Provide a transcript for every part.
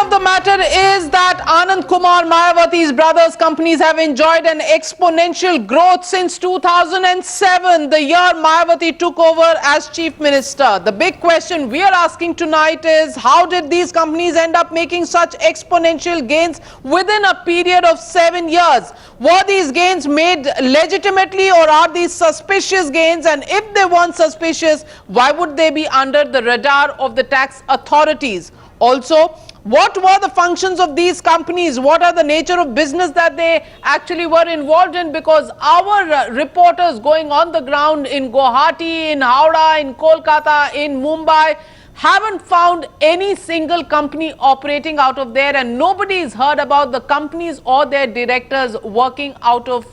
of the matter is that Anand Kumar Mayawati's brothers' companies have enjoyed an exponential growth since 2007, the year Mayawati took over as Chief Minister. The big question we are asking tonight is, how did these companies end up making such exponential gains within a period of 7 years? Were these gains made legitimately, or are these suspicious gains? And if they weren't suspicious, why would they be under the radar of the tax authorities? Also, what were the functions of these companies? What are the nature of business that they actually were involved in? Because our reporters going on the ground in Guwahati, in Howrah, in Kolkata, in Mumbai haven't found any single company operating out of there, and nobody's heard about the companies or their directors working out of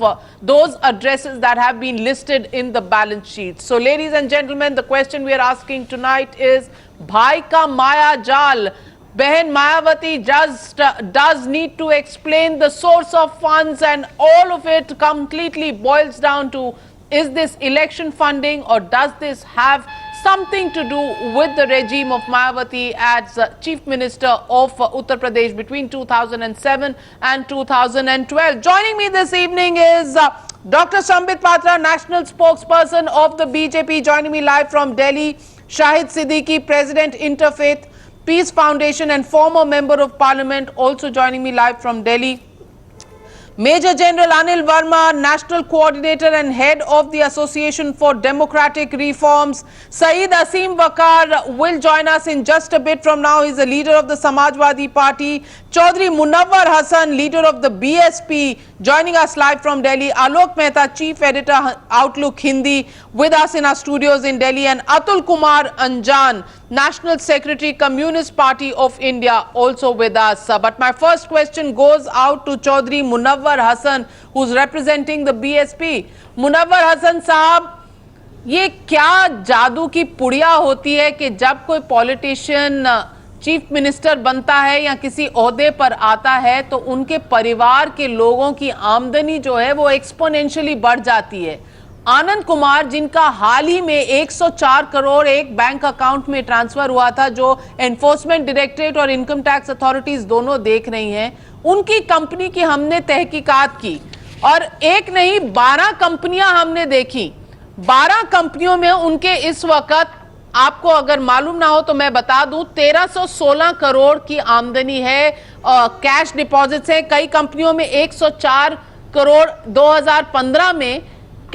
those addresses that have been listed in the balance sheet. So ladies and gentlemen, the question we are asking tonight is, Bhai ka Maya Jal, Behan Mayawati just does need to explain the source of funds, and all of it completely boils down to, is this election funding, or does this have something to do with the regime of Mayawati as Chief Minister of Uttar Pradesh between 2007 and 2012. Joining me this evening is Dr. Sambit Patra, National Spokesperson of the BJP. Joining me live from Delhi, Shahid Siddiqui, President, Interfaith Peace Foundation and former Member of Parliament, also joining me live from Delhi. Major General Anil Verma, National Coordinator and Head of the Association for Democratic Reforms. Saeed Asim Waqar will join us in just a bit from now. He's the leader of the Samajwadi Party. Chaudhry Munawwar Hasan, leader of the BSP, joining us live from Delhi. Alok Mehta, Chief Editor, Outlook Hindi, with us in our studios in Delhi. And Atul Kumar Anjan, National Secretary, Communist Party of India, also with us. But my first question goes out to Chaudhry Munawwar Hasan, who's representing the BSP. Munawwar Hasan साहब, ये क्या जादू की पुड़िया होती है कि जब कोई पॉलिटिशियन चीफ मिनिस्टर बनता है या किसी ओहदे पर आता है तो उनके परिवार के लोगों की आमदनी जो है वो एक्सपोनेंशियली बढ़ जाती है। आनंद कुमार, जिनका हाल ही में 104 करोड़ एक बैंक अकाउंट में ट्रांसफर हुआ था, जो एनफोर्समेंट डायरेक्टरेट और इनकम टैक्स अथॉरिटीज दोनों देख रही हैं, उनकी कंपनी की हमने तहकीकात की और एक नहीं 12 कंपनियां हमने देखी। 12 कंपनियों में उनके इस वक्त, आपको अगर मालूम ना हो तो मैं बता दूं, 1316 करोड़ की आमदनी है। कैश डिपॉजिट्स है कई कंपनियों में 104 करोड़ 2015 में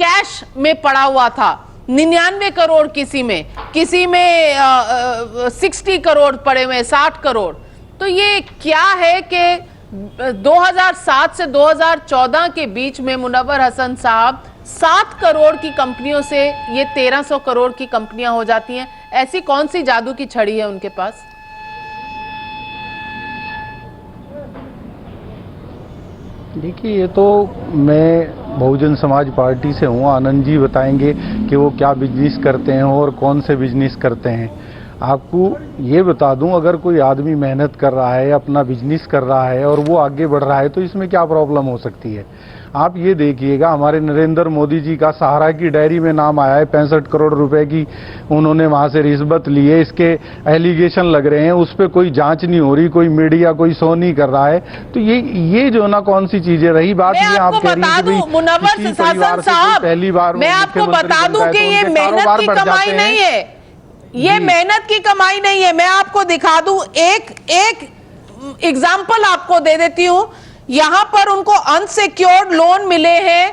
कैश में पड़ा हुआ था, 99 करोड़ किसी में 60 करोड़ पड़े हुए, 60 करोड़। तो ये क्या है कि 2007 से 2014 के बीच में मुनव्वर हसन साहब 7 करोड़ की कंपनियों से ये 1300 करोड़ की कंपनियां हो जाती हैं। ऐसी कौन सी जादू की छड़ी है उनके पास? देखिए, ये तो मैं बहुजन समाज पार्टी से हूँ। आनंद जी बताएंगे कि वो क्या बिजनेस करते हैं और कौन से बिजनेस करते हैं। आपको ये बता दूं, अगर कोई आदमी मेहनत कर रहा है, अपना बिजनेस कर रहा है और वो आगे बढ़ रहा है तो इसमें क्या प्रॉब्लम हो सकती है। आप ये देखिएगा, हमारे नरेंद्र मोदी जी का सहारा की डायरी में नाम आया है, 65 करोड़ रुपए की उन्होंने वहां से रिश्वत ली है। इसके एलिगेशन लग रहे हैं, उस पर कोई जांच नहीं हो रही, कोई मीडिया कोई शो नहीं कर रहा है। तो ये जो ना कौन सी चीजें रही बात, ये आप कह रही हैं मुनव्वर हसन साहब, पहली बार मैं आपको बता दूं कि ये मेहनत की कमाई नहीं है, ये मेहनत की कमाई नहीं है। मैं आपको दिखा दूं, एक एग्जांपल आपको दे देती हूं। यहां पर उनको अनसिक्योर्ड लोन मिले हैं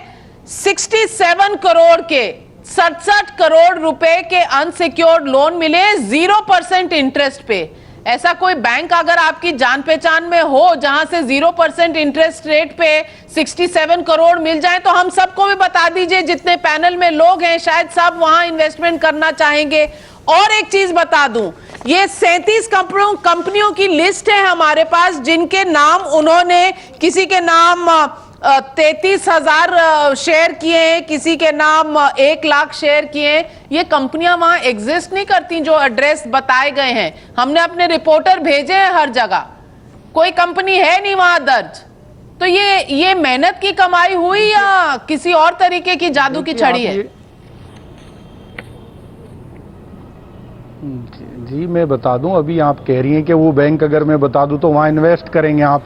67 करोड़ के, 67 करोड़ रुपए के अनसिक्योर्ड लोन मिले 0% इंटरेस्ट पे। ऐसा कोई बैंक अगर आपकी जान पहचान में हो जहां से 0% इंटरेस्ट रेट पे 67 करोड़ मिल जाए तो हम सबको भी बता दीजिए, जितने पैनल में लोग हैं शायद सब वहां इन्वेस्टमेंट करना चाहेंगे। और एक चीज बता दूं, ये 37 कंपनियों की लिस्ट है हमारे पास जिनके नाम उन्होंने, किसी के नाम 33,000 शेयर किए हैं, किसी के नाम 1 लाख शेयर किए हैं। ये कंपनियां वहां एग्जिस्ट नहीं करती जो एड्रेस बताए गए हैं। हमने अपने रिपोर्टर भेजे हैं हर जगह, कोई कंपनी है नहीं वहां दर्ज। तो ये मेहनत की कमाई हुई या किसी और तरीके की जादू की छड़ी है? जी मैं बता दूं, अभी आप कह रही हैं कि वो बैंक अगर मैं बता दूं तो वहाँ इन्वेस्ट करेंगे आप,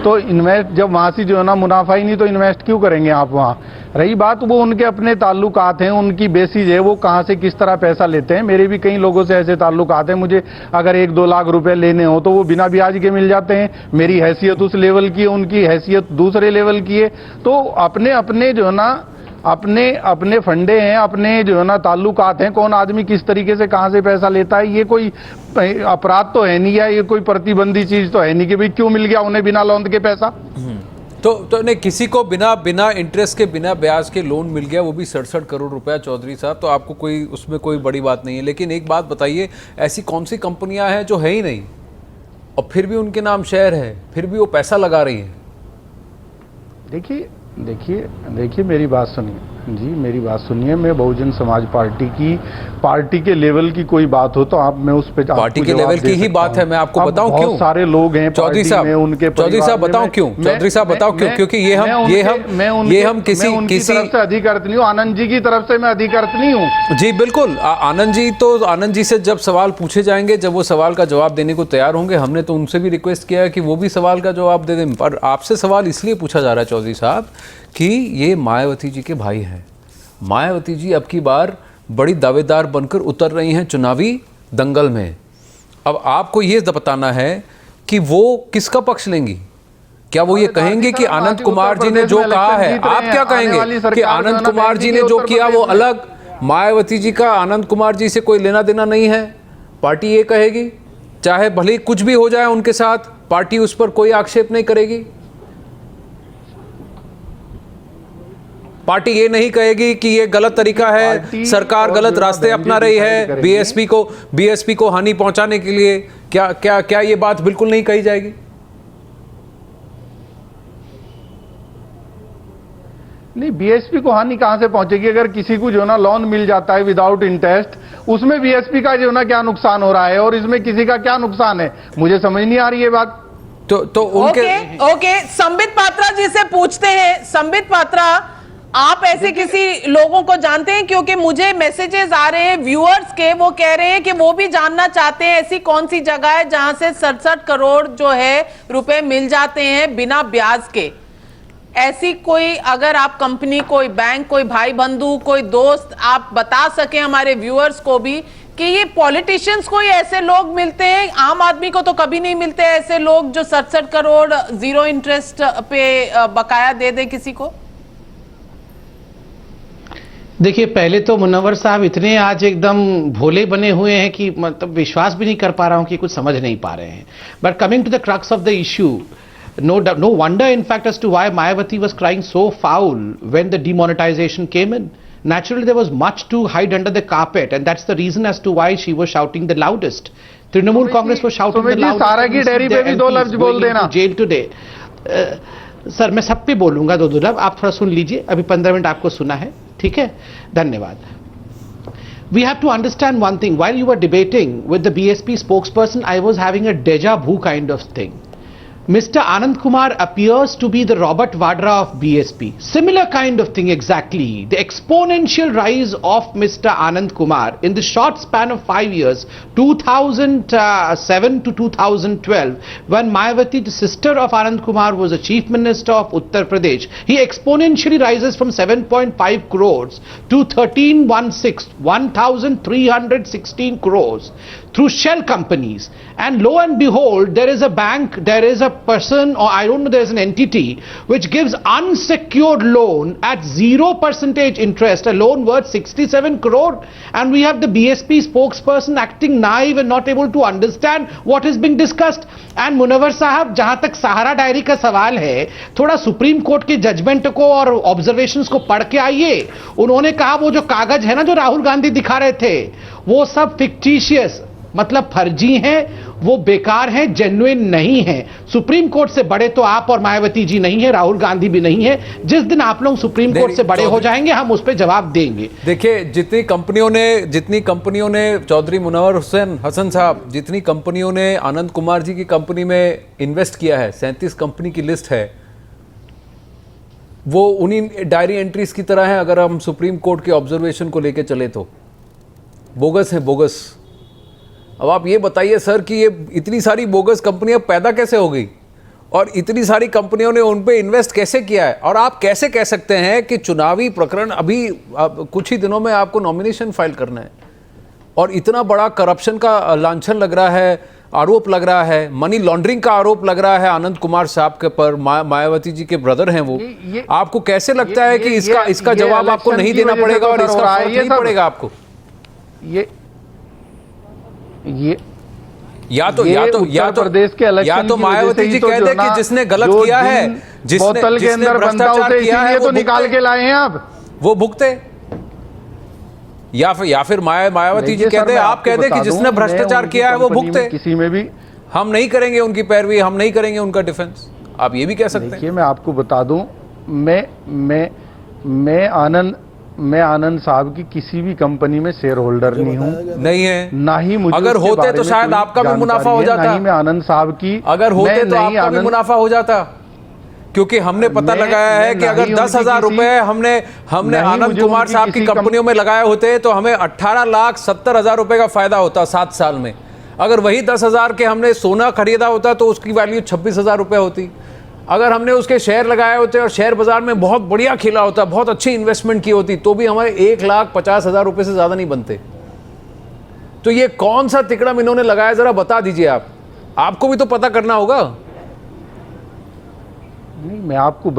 तो इन्वेस्ट जब वहाँ से जो है ना मुनाफा ही नहीं तो इन्वेस्ट क्यों करेंगे आप वहाँ। रही बात, वो उनके अपने ताल्लुकात हैं, उनकी बेसिस है, वो कहाँ से किस तरह पैसा लेते हैं। मेरे भी कई लोगों से ऐसे ताल्लुकात हैं, मुझे अगर 1-2 लाख रुपए लेने हो तो वो बिना ब्याज के मिल जाते हैं। मेरी हैसियत उस लेवल की है, उनकी हैसियत दूसरे लेवल की है। तो अपने अपने जो है ना अपने अपने फंडे हैं, अपने जो है ना ताल्लुकात हैं, कौन आदमी किस तरीके से कहां से पैसा लेता है, ये कोई अपराध तो है नहीं, या ये कोई प्रतिबंधी चीज तो है नहीं कि भाई क्यों मिल गया उन्हें बिना लोन के पैसा। तो नहीं, किसी को बिना इंटरेस्ट के बिना ब्याज के लोन मिल गया, वो भी 67 करोड़ रुपया चौधरी साहब, तो आपको कोई उसमें कोई बड़ी बात नहीं है। लेकिन एक बात बताइए, ऐसी कौन सी कंपनियां हैं जो है ही नहीं और फिर भी उनके नाम शेयर है, फिर भी वो पैसा लगा रही हैं? देखिए मेरी बात सुनिए जी, मेरी बात सुनिए। मैं बहुजन समाज पार्टी के लेवल की कोई बात हो तो आप, मैं उस पे पार्टी के लेवल की ही बात है। मैं आपको बताऊं क्यों? बहुत सारे लोग हैं चौधरी साहब, चौधरी साहब बताओ क्यों? चौधरी साहब बताओ क्यों? क्योंकि ये हम किसी तरफ से अधिकृत नहीं हूँ, आनंद जी की तरफ से मैं अधिकृत नहीं हूँ। जी बिल्कुल, आनंद जी से जब सवाल पूछे जाएंगे, जब वो सवाल का जवाब देने को तैयार होंगे, हमने तो उनसे भी रिक्वेस्ट किया है कि वो भी सवाल का जवाब दे दें। पर आपसे सवाल इसलिए पूछा जा रहा है चौधरी साहब कि ये मायावती जी के भाई हैं। मायावती जी अब की बार बड़ी दावेदार बनकर उतर रही हैं चुनावी दंगल में। अब आपको ये बताना है कि वो किसका पक्ष लेंगी। क्या वो ये कहेंगे कि आनंद कुमार जी ने जो कहा है, आप क्या कहेंगे कि आनंद कुमार जी ने जो किया वो अलग, मायावती जी का आनंद कुमार जी से कोई लेना देना नहीं है, पार्टी ये कहेगी? चाहे भले कुछ भी हो जाए उनके साथ, पार्टी उस पर कोई आक्षेप नहीं करेगी? पार्टी ये नहीं कहेगी कि ये गलत तरीका है, सरकार गलत रास्ते अपना रही है बीएसपी को हानि पहुंचाने के लिए? क्या ये बात बिल्कुल नहीं कही जाएगी? नहीं, बीएसपी को हानि कहां से पहुंचेगी? अगर किसी को जो ना लोन मिल जाता है विदाउट इंटरेस्ट, उसमें बीएसपी का जो ना क्या नुकसान हो रहा है और इसमें किसी का क्या नुकसान है? मुझे समझ नहीं आ रही है बात। तो उनके ओके, संबित पात्रा जी से पूछते हैं। संबित पात्रा, आप ऐसे किसी लोगों को जानते हैं? क्योंकि मुझे मैसेजेस आ रहे हैं व्यूअर्स के, वो कह रहे हैं कि वो भी जानना चाहते हैं ऐसी कौन सी जगह है जहां से 67 करोड़ जो है रुपए मिल जाते हैं बिना ब्याज के। ऐसी कोई, अगर आप कंपनी, कोई बैंक, कोई भाई बंधु, कोई दोस्त, आप बता सके हमारे व्यूअर्स को भी कि ये पॉलिटिशियंस को ही ऐसे लोग मिलते हैं, आम आदमी को तो कभी नहीं मिलते ऐसे लोग जो 67 करोड़ जीरो इंटरेस्ट पे बकाया दे दे किसी को। देखिए, पहले तो मुनव्वर साहब इतने आज एकदम भोले बने हुए हैं कि मतलब विश्वास भी नहीं कर पा रहा हूं कि कुछ समझ नहीं पा रहे हैं। But coming to the crux of the issue, no wonder in fact as to why Mayawati was crying so foul when the demonetization came in. Naturally there was much to hide under the carpet, and that's the reason as to why she was shouting the loudest. Trinamool Congress was shouting the loudest. सारा की dairy पे भी 2 लफ्ज बोल देना। Jail today. Sir मैं सब पे बोलूंगा 2 लफ्ज, आप थोड़ा सुन लीजिए। अभी 15 मिनट आपको सुना है, ठीक है? धन्यवाद। We have to understand one thing. While you were debating with the BSP spokesperson, I was having a deja vu kind of thing. Mr. Anand Kumar appears to be the Robert Vadra of BSP. Similar kind of thing exactly. The exponential rise of Mr. Anand Kumar in the short span of 5 years, 2007 to 2012, when Mayawati, the sister of Anand Kumar, was the Chief Minister of Uttar Pradesh, he exponentially rises from 7.5 crores to 1,316 crores through shell companies. And lo and behold, there is a bank, there is a person, or I don't know, there is an entity which gives unsecured loan at 0% interest, a loan worth 67 crore, and we have the BSP spokesperson acting naive and not able to understand what is being discussed. And Munawwar साहब, जहां तक सहारा diary का सवाल है, थोड़ा supreme court के judgement को और ऑब्जर्वेशंस को पढ़ के आइए। उन्होंने कहा वो जो कागज है ना जो राहुल गांधी दिखा रहे थे, वो सब फिक्टिशियस, मतलब फर्जी हैं, वो बेकार हैं, जेन्युइन नहीं हैं। सुप्रीम कोर्ट से बड़े तो आप और मायावती जी नहीं है, राहुल गांधी भी नहीं है। जिस दिन आप लोग सुप्रीम कोर्ट से बड़े हो जाएंगे, हम उस पर जवाब देंगे। देखिए, जितनी कंपनियों ने चौधरी मुनव्वर हसन साहब, जितनी कंपनियों ने आनंद कुमार जी की कंपनी में इन्वेस्ट किया है, 37 कंपनी की लिस्ट है, वो उन्हीं डायरी एंट्रीज की तरह है। अगर हम सुप्रीम कोर्ट के ऑब्जर्वेशन को लेकर चले तो बोगस है, बोगस। अब आप ये बताइए सर कि ये इतनी सारी बोगस कंपनियां पैदा कैसे हो गई और इतनी सारी कंपनियों ने उन पे इन्वेस्ट कैसे किया है, और आप कैसे कह सकते हैं कि चुनावी प्रकरण अभी कुछ ही दिनों में आपको नॉमिनेशन फाइल करना है और इतना बड़ा करप्शन का लांछन लग रहा है, आरोप लग रहा है, मनी लॉन्ड्रिंग का आरोप लग रहा है आनंद कुमार साहब के पर, मायावती जी के ब्रदर हैं वो। आपको कैसे लगता है कि इसका जवाब आपको नहीं देना पड़ेगा और इसका फर्क नहीं पड़ेगा आपको? ये या तो प्रदेश के या तो मायावती जी कह दे कि जिसने गलत किया है, जिसने भ्रष्टाचार किया है, तो निकाल के लाए हैं आप, वो भुगते, या फिर मायावती जी कहते, आप कह दे कि जिसने भ्रष्टाचार किया है वो भुगते। किसी में भी हम नहीं करेंगे उनकी पैरवी, हम नहीं करेंगे उनका डिफेंस, आप ये भी कह सकते हैं। देखिए मैं आपको बता दूं, मैं आनंद साहब की किसी भी कंपनी में शेयर होल्डर नहीं है, ना ही मुझे अगर होते तो शायद आपका भी मुनाफा हो जाता। नहीं मैं आनंद साहब की, अगर होते तो आपका भी मुनाफा हो जाता, क्योंकि हमने पता लगाया है कि अगर 10,000 रुपए हमने आनंद कुमार साहब की कंपनियों में लगाए होते तो हमें 18,70,000 रुपए का फायदा होता 7 साल में। अगर वही 10,000 के हमने सोना खरीदा होता तो उसकी वैल्यू 26,000 रुपए होती। अगर हमने उसके शेयर लगाए होते और शेयर बाजार में बहुत बढ़िया खिला होता, बहुत अच्छी इन्वेस्टमेंट की होती, तो भी हमारे 1,50,000 रुपए से ज्यादा नहीं बनते। तो ये कौन सा तिकड़म इन्होंने लगाया, जरा बता दीजिए आपको भी तो पता करना होगा। नहीं मैं आपको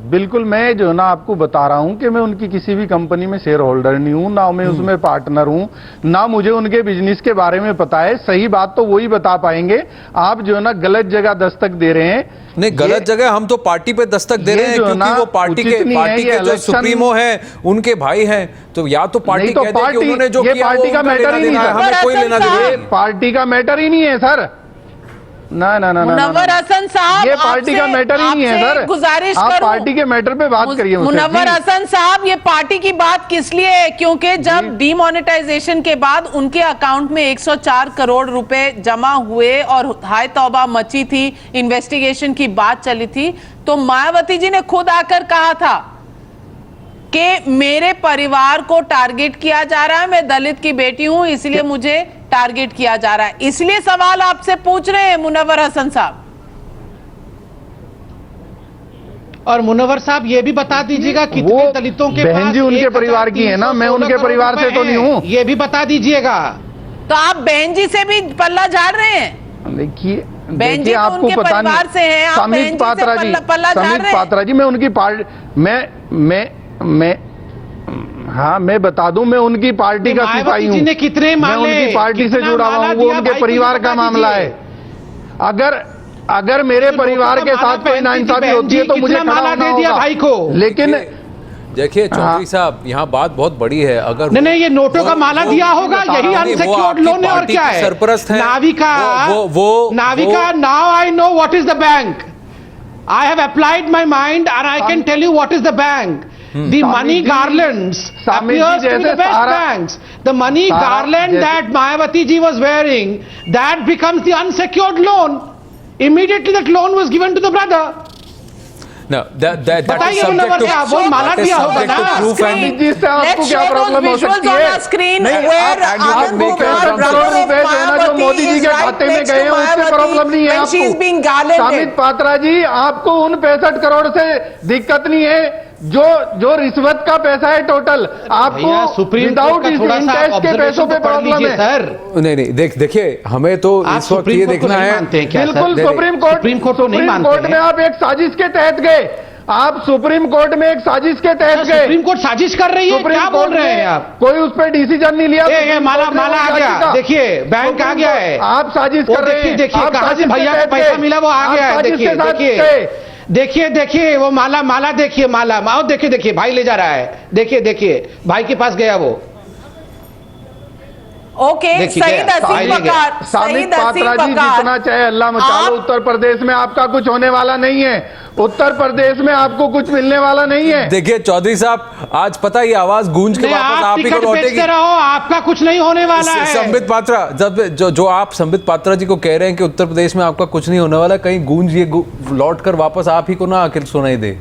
बिल्कुल मैं जो है ना आपको बता रहा हूं कि मैं उनकी किसी भी कंपनी में शेयर होल्डर नहीं हूं, ना मैं उसमें पार्टनर हूं, ना मुझे उनके बिजनेस के बारे में पता है। सही बात तो वही बता पाएंगे, आप जो है ना गलत जगह दस्तक दे रहे हैं। नहीं गलत जगह, हम तो पार्टी पे दस्तक दे रहे हैं क्योंकि वो पार्टी के जो सुप्रीमो हैं उनके भाई हैं, तो या तो पार्टी तो कहते हैं कि उन्होंने जो किया पार्टी का मैटर ही नहीं है, हमें कोई लेना देना नहीं। पार्टी का मैटर ही नहीं है सर, ना मुनव्वर हसन साहब, ये पार्टी का मैटर ही नहीं है सर। गुजारिश आप करूं, पार्टी के मैटर पे बात करिए। मुनव्वर हसन साहब, ये पार्टी की बात किस लिए है? क्योंकि जब डीमोनेटाइजेशन के बाद उनके अकाउंट में 104 करोड़ रुपए जमा हुए और हाय तौबा मची थी, इन्वेस्टिगेशन की बात चली थी, तो मायावती जी ने खुद आकर कहा था कि मेरे परिवार को टारगेट किया जा रहा है, मैं दलित की बेटी हूं इसलिए मुझे टारगेट किया जा रहा है। इसलिए सवाल आपसे पूछ रहे हैं मुनव्वर हसन साहब। और मुनव्वर साहब ये भी बता दीजिएगा कितने दलितों के बहन जी उनके परिवार की है ना, मैं उनके परिवार से तो नहीं हूं, ये भी बता दीजिएगा। तो आप बहन जी से भी पल्ला झाड़ रहे हैं? देखिए बहन जी तो आपको उनके पता परिवार नहीं, से हैं, आप बहन जी से पल्ला झाड़ रहे हैं? पात्रा जी मैं उनकी पार्टी हाँ मैं बता दूं, मैं उनकी पार्टी का सिपाही हूं, कितने मैं उनकी पार्टी से जुड़ा हुआ हूं, वो उनके परिवार का मामला है। अगर मेरे परिवार के साथ कोई नाइंसाफी होती है तो मुझे खड़ा होना होगा भाई को। लेकिन देखिए चौधरी साहब, यहाँ बात बहुत बड़ी है। अगर नहीं ये नोटों का माला दिया होगा, यही अनसिक्योर्ड लोन है और क्या है? सरपरस्त है Navika. Now I know what is the bank. I have applied my mind and I can tell you what is the bank. The money garlands appears to be the best banks. The money garland that Mayawati ji was wearing, that becomes the unsecured loan. Immediately that loan was given to the brother. No, that is subject to वो माला दिया होगा ना। proof and आपको क्या problem हो सकती है? जो मोदी जी के खाते में गए हैं उससे प्रॉब्लम नहीं है आपको। सामित पात्रा जी, आपको उन 65 करोड़ से दिक्कत नहीं है जो रिश्वत का पैसा है टोटल, आपको विदाउट इंटरेस्ट के पैसों पे प्रॉब्लम है सर। नहीं देखिए, हमें तो इस वक्त ये देखना है। बिल्कुल सुप्रीम कोर्ट में आप एक साजिश के तहत गए, आप सुप्रीम कोर्ट में एक साजिश के तहत गए। सुप्रीम कोर्ट साजिश कर रही है, क्या बोल रहे हैं आप? कोई उस पर डिसीजन नहीं लिया। माला आ गया, देखिए बैंक आ गया है, आप साजिश कर रहे हैं। देखिए कहां से भैया को पैसा मिला, वो आ गया है। देखिए वो माला देखिए, माला देखिए भाई ले जा रहा है, देखिए भाई के पास गया वो। ओके, सईद असीम वकार, सामित पात्रा जी, जितना चाहे अल्लाह मचा लो, उत्तर प्रदेश में आपका कुछ होने वाला नहीं है। उत्तर प्रदेश में आपको कुछ मिलने वाला नहीं है। देखिए चौधरी साहब, आज पता ही आवाज गूंज के वापस आप ही को लौटेगी। आपका कुछ नहीं होने वाला है। संबित पात्रा, जब जो आप संबित पात्रा जी को कह रहे हैं कि उत्तर प्रदेश में आपका कुछ नहीं होने वाला, कहीं गूंज ये लौट कर वापस आप ही को ना आखिर सुनाई दे,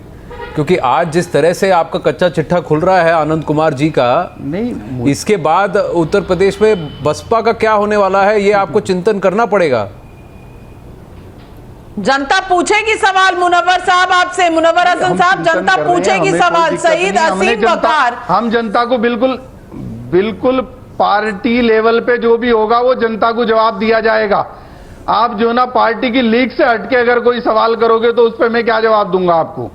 क्योंकि आज जिस तरह से आपका कच्चा चिट्ठा खुल रहा है आनंद कुमार जी का, नहीं, इसके बाद उत्तर प्रदेश में बसपा का क्या होने वाला है ये आपको चिंतन करना पड़ेगा। जनता पूछेगी सवाल मुनव्वर साहब आपसे, मुनव्वर हसन साहब, जनता पूछेगी सवाल। सईद असीम वकार, हम जनता को बिल्कुल पार्टी लेवल पे जो भी होगा वो जनता को जवाब दिया जाएगा। आप जो ना पार्टी की लीग से हटके अगर कोई सवाल करोगे तो उस पर मैं क्या जवाब दूंगा आपको।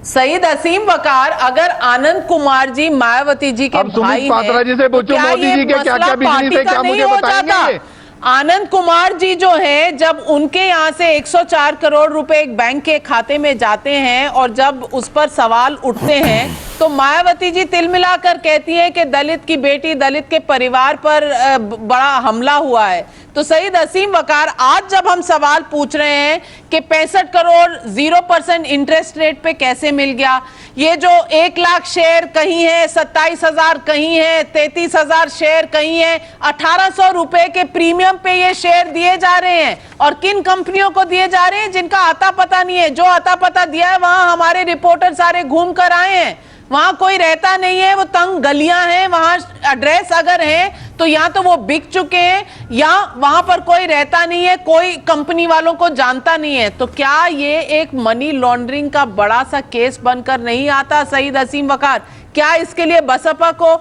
सईद असीम वकार, अगर आनंद कुमार जी मायावती जी के अब सुमित भाई पात्रा जी से पूछो मोदी जी के क्या-क्या बिजनेस है, क्या मुझे बताएंगे? आनंद कुमार जी जो हैं, जब उनके यहाँ से 104 करोड़ रुपए एक बैंक के खाते में जाते हैं और जब उस पर सवाल उठते हैं तो मायावती जी तिलमिलाकर कहती हैं कि दलित की बेटी, दलित के परिवार पर बड़ा हमला हुआ है। तो सईद असीम वकार, आज जब हम सवाल पूछ रहे हैं कि 65 करोड़ 0% इंटरेस्ट रेट पे कैसे मिल गया, ये जो 1 लाख शेयर कहीं है, 27,000 कहीं है, 33,000 शेयर कहीं है, 1,800 रुपए के प्रीमियम पे ये शेयर दिए जा रहे हैं और किन कंपनियों को दिए जा रहे हैं जिनका आता पता नहीं है। जो आता पता दिया है वहां हमारे रिपोर्टर सारे घूम कर आए हैं, वहां कोई रहता नहीं है, वो तंग गलियां हैं, वहां एड्रेस अगर है तो या तो वो बिक चुके हैं या वहां पर कोई रहता नहीं है, कोई कंपनी वालों को जानता नहीं है। तो क्या ये एक मनी लॉन्ड्रिंग का बड़ा सा केस बनकर नहीं आता सईद असीम वकार? क्या इसके लिए बसपा को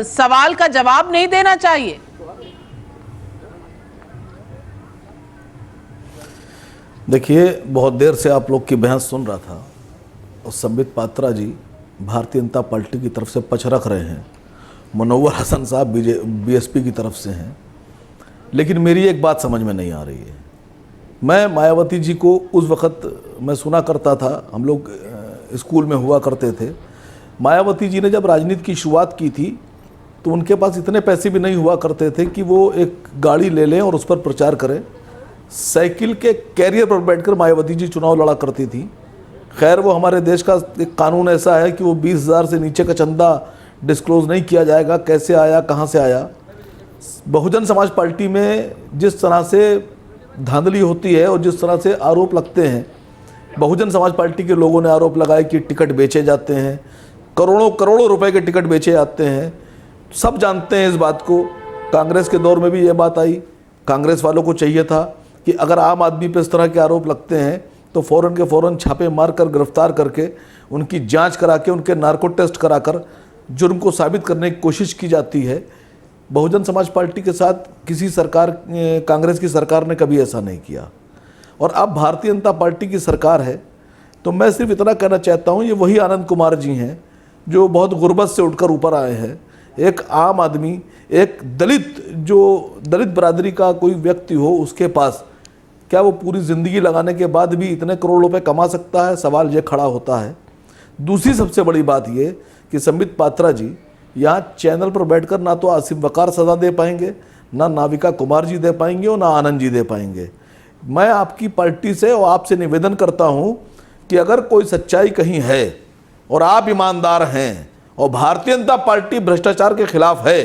सवाल का जवाब नहीं देना चाहिए? देखिए, बहुत देर से आप लोग की बहस सुन रहा था और संबित पात्रा जी भारतीय जनता पार्टी की तरफ से पक्ष रख रहे हैं, मुनव्वर हसन साहब बीएसपी की तरफ से हैं। लेकिन मेरी एक बात समझ में नहीं आ रही है। मैं मायावती जी को उस वक़्त मैं सुना करता था, हम लोग स्कूल में हुआ करते थे। मायावती जी ने जब राजनीति की शुरुआत की थी तो उनके पास इतने पैसे भी नहीं हुआ करते थे कि वो एक गाड़ी ले लें और उस पर प्रचार करें। साइकिल के कैरियर पर बैठकर मायावती जी चुनाव लड़ा करती थी। खैर, वो हमारे देश का एक कानून ऐसा है कि वो 20,000 से नीचे का चंदा डिस्क्लोज नहीं किया जाएगा। कैसे आया, कहाँ से आया? बहुजन समाज पार्टी में जिस तरह से धांधली होती है और जिस तरह से आरोप लगते हैं, बहुजन समाज पार्टी के लोगों ने आरोप लगाया कि टिकट बेचे जाते हैं, करोड़ों करोड़ों रुपए के टिकट बेचे जाते हैं। सब जानते हैं इस बात को। कांग्रेस के दौर में भी ये बात आई। कांग्रेस वालों को चाहिए था कि अगर आम आदमी पर इस तरह के आरोप लगते हैं तो फ़ौरन के फ़ौरन छापे मारकर गिरफ्तार करके उनकी जांच करा के उनके नार्को टेस्ट कराकर जुर्म को साबित करने की कोशिश की जाती है। बहुजन समाज पार्टी के साथ किसी सरकार, कांग्रेस की सरकार ने कभी ऐसा नहीं किया। और अब भारतीय जनता पार्टी की सरकार है तो मैं सिर्फ इतना कहना चाहता हूँ, ये वही आनंद कुमार जी हैं जो बहुत गुर्बत से उठकर ऊपर आए हैं। एक आम आदमी, एक दलित बरादरी का कोई व्यक्ति हो, उसके पास क्या वो पूरी ज़िंदगी लगाने के बाद भी इतने करोड़ रुपए कमा सकता है? सवाल ये खड़ा होता है। दूसरी सबसे बड़ी बात ये कि संबित पात्रा जी यहाँ चैनल पर बैठकर ना तो आसिफ वकार सजा दे पाएंगे, ना नाविका कुमार जी दे पाएंगे और ना आनंद जी दे पाएंगे। मैं आपकी पार्टी से और आपसे निवेदन करता हूँ कि अगर कोई सच्चाई कहीं है और आप ईमानदार हैं और भारतीय जनता पार्टी भ्रष्टाचार के खिलाफ है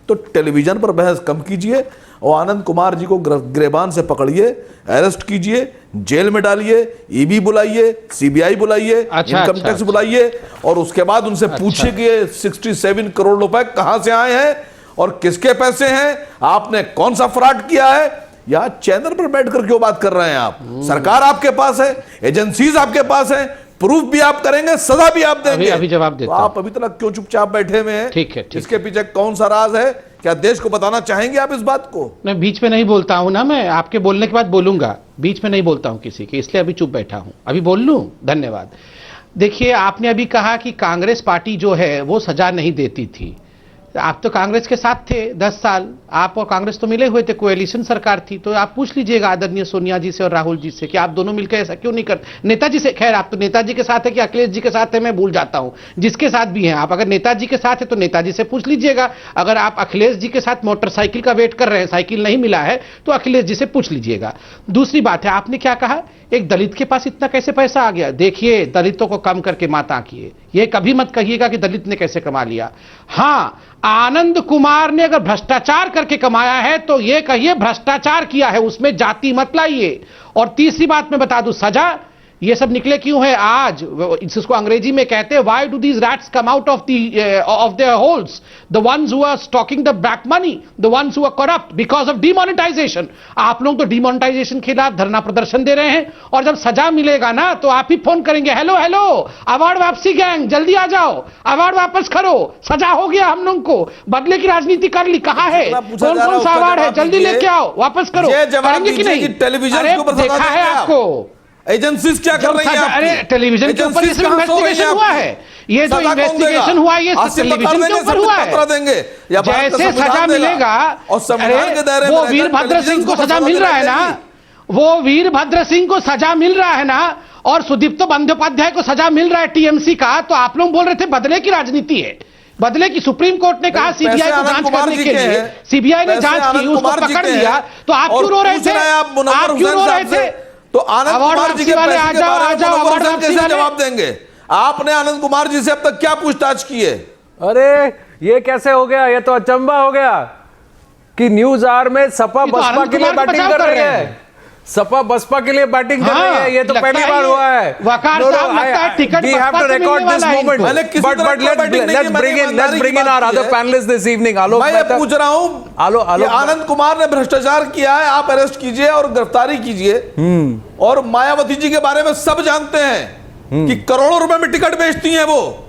तो टेलीविज़न पर बहस कम कीजिए और आनंद कुमार जी को गिरबान से पकड़िए, अरेस्ट कीजिए, जेल में डालिए, ईडी बुलाइए, सीबीआई बुलाइए, इनकम टैक्स बुलाइए और उसके बाद उनसे पूछिए कि ये 67 करोड़ रुपए कहां से आए हैं और किसके पैसे हैं, आपने कौन सा फ्रॉड किया है। यहाँ चैनल पर बैठकर क्यों बात कर रहे हैं आप? सरकार आपके पास है, एजेंसीज आपके पास है, प्रूफ भी आप करेंगे, सजा भी आप देंगे। अभी जवाब देता तो आप अभी तक क्यों चुपचाप बैठे हुए हैं? ठीक है। इसके पीछे कौन सा राज है? क्या देश को बताना चाहेंगे आप इस बात को? मैं बीच में नहीं बोलता हूं ना, मैं आपके बोलने के बाद बोलूंगा, बीच में नहीं बोलता हूं किसी के, इसलिए अभी चुप बैठा हूं। अभी बोल लूं? धन्यवाद। देखिए, आपने अभी कहा कि कांग्रेस पार्टी जो है वो सजा नहीं देती थी। आप तो कांग्रेस के साथ थे 10 साल, आप और कांग्रेस तो मिले हुए थे, कोएलिशन सरकार थी। तो आप पूछ लीजिएगा आदरणीय सोनिया जी से और राहुल जी से कि आप दोनों मिलकर ऐसा क्यों नहीं करते। नेताजी से, खैर आप तो नेताजी के साथ है कि अखिलेश जी के साथ है मैं भूल जाता हूं, जिसके साथ भी हैं आप, अगर नेताजी के साथ है तो नेताजी से पूछ लीजिएगा। अगर आप अखिलेश जी के साथ मोटरसाइकिल का वेट कर रहे हैं, साइकिल नहीं मिला है, तो अखिलेश जी से पूछ लीजिएगा। दूसरी बात है, आपने क्या कहा, एक दलित के पास इतना कैसे पैसा आ गया? देखिए, दलितों को कम करके माता किए, ये कभी मत कहिएगा कि दलित ने कैसे कमा लिया। हां, आनंद कुमार ने अगर भ्रष्टाचार करके कमाया है तो ये कहिए भ्रष्टाचार किया है, उसमें जाति मत लाइए। और तीसरी बात मैं बता दूं, सजा ये सब निकले क्यों है आज? इसको अंग्रेजी में कहते हैं why do these rats come out of their holes, the ones who are stocking the black money, the ones who are corrupt because of demonetisation. आप लोग तो डिमोनेटाइजेशन के खिलाफ धरना प्रदर्शन दे रहे हैं, और जब सजा मिलेगा ना तो आप ही फोन करेंगे, हेलो हेलो अवार्ड वापसी गैंग जल्दी आ जाओ, अवार्ड वापस करो, सजा हो गया, हम लोग को बदले की राजनीति कर ली। कहा है कौन कौन सा अवार्ड है, जल्दी लेके आओ, वापस करो। करेंगे कि नहीं? टेलीविजन देखा है आपको एजेंसीज क्या कर रही हैं? अरे टेलीविजन के ऊपर इन्वेस्टिगेशन हुआ है, ये जो इन्वेस्टिगेशन हुआ ये टेलीविजन के ऊपर हुआ है। देंगे या जैसे सजा मिलेगा, और संविधान के दायरे में वो वीरभद्र सिंह को सजा मिल रहा है ना, वो वीरभद्र सिंह को सजा मिल रहा है ना, और सुदीप्त बंदोपाध्याय को सजा मिल रहा है टीएमसी का, तो आप लोग बोल रहे थे बदले की राजनीति है। बदले की सुप्रीम कोर्ट ने कहा सीबीआई को जांच करने के लिए, सीबीआई ने जांच की, उसको पकड़ लिया, तो आप क्यों रो रहे थे? आप क्यों रो रहे थे? तो आनंद कुमार जी के वाले आ जाओ, कैसे जवाब देंगे? आपने आनंद कुमार जी से अब तक क्या पूछताछ की है? अरे ये कैसे हो गया? ये तो अचंबा हो गया कि न्यूज आवर में सपा बसपा के लिए बैटिंग कर रही है, सपा बसपा के लिए बैटिंग कर रही है। ये तो पहली बार हुआ है। वकार साहब लगता है टिकट बसपा से मिलने वाला है इनको। But let's bring in our other panelists this evening. आलोक मैं मेहता, पूछ रहा हूं, आनंद कुमार ने भ्रष्टाचार किया है, आप अरेस्ट कीजिए और गिरफ्तारी कीजिए। और मायावती जी के बारे में सब जानते हैं कि करोड़ों रुपए में टिकट बेचती हैं वो,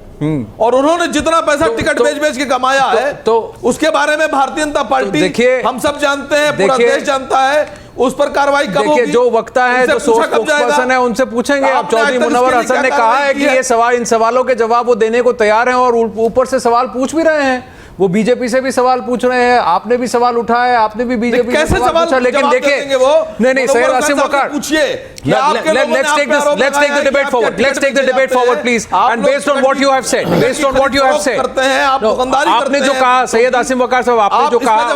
और उन्होंने जितना पैसा टिकट बेच के कमाया है, तो उसके बारे में भारतीय जनता पार्टी, हम सब जानते हैं, पूरा देश जानता है। उस पर कार्रवाई कब होगी? जो वक्ता है, जो स्पोक्सपर्सन है, उनसे पूछेंगे। अब चौधरी मुनव्वर हसन ने कहा है कि ये सवाल, इन सवालों के जवाब वो देने को तैयार हैं, और ऊपर से सवाल पूछ भी रहे हैं। वो बीजेपी से भी सवाल पूछ रहे हैं, आपने भी सवाल उठाया, आपने भी बीजेपी से सवाल पूछा, लेकिन देखिए नहीं सैयद आसिम वकार, let's take the debate forward please, and based on what you have said, आपने जो कहा सैयद आसिम वकार साहब, आपने जो कहा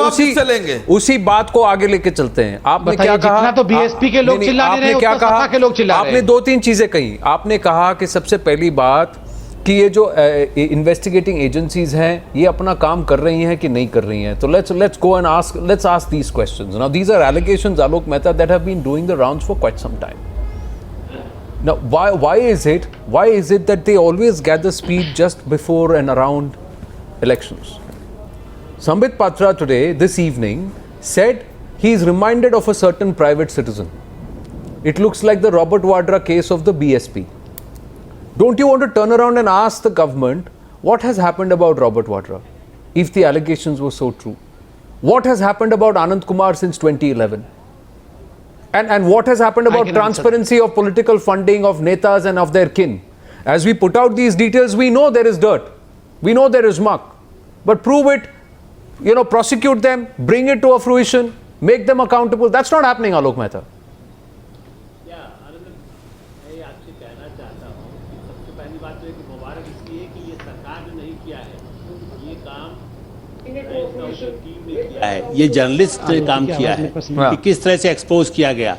उसी बात को आगे लेके चलते हैं। आपने क्या कहा? तो बीएसपी के लोग चिल्ला रहे हैं, क्या कहा? आपने दो तीन चीजें कही। आपने कहा कि सबसे पहली बात कि ये जो इन्वेस्टिगेटिंग एजेंसीज हैं, ये अपना काम कर रही हैं कि नहीं कर रही हैं। तो let's go and ask these questions. Now these are allegations, Alok Mehta, that have been doing the rounds for quite some time. Now why is it that they always gather speed just before and around elections? Sambit Patra today, this evening, said he is reminded of a certain private citizen. It looks like the Robert Vadra case of the BSP. Don't you want to turn around and ask the government what has happened about Robert Vadra, if the allegations were so true? What has happened about Anand Kumar since 2011? And what has happened about transparency of political funding of netas and of their kin? As we put out these details, we know there is dirt, we know there is muck, but prove it, prosecute them, bring it to a fruition, make them accountable. That's not happening, Alok Mehta. ये journalist ने काम किया है कि किस तरह से expose किया गया।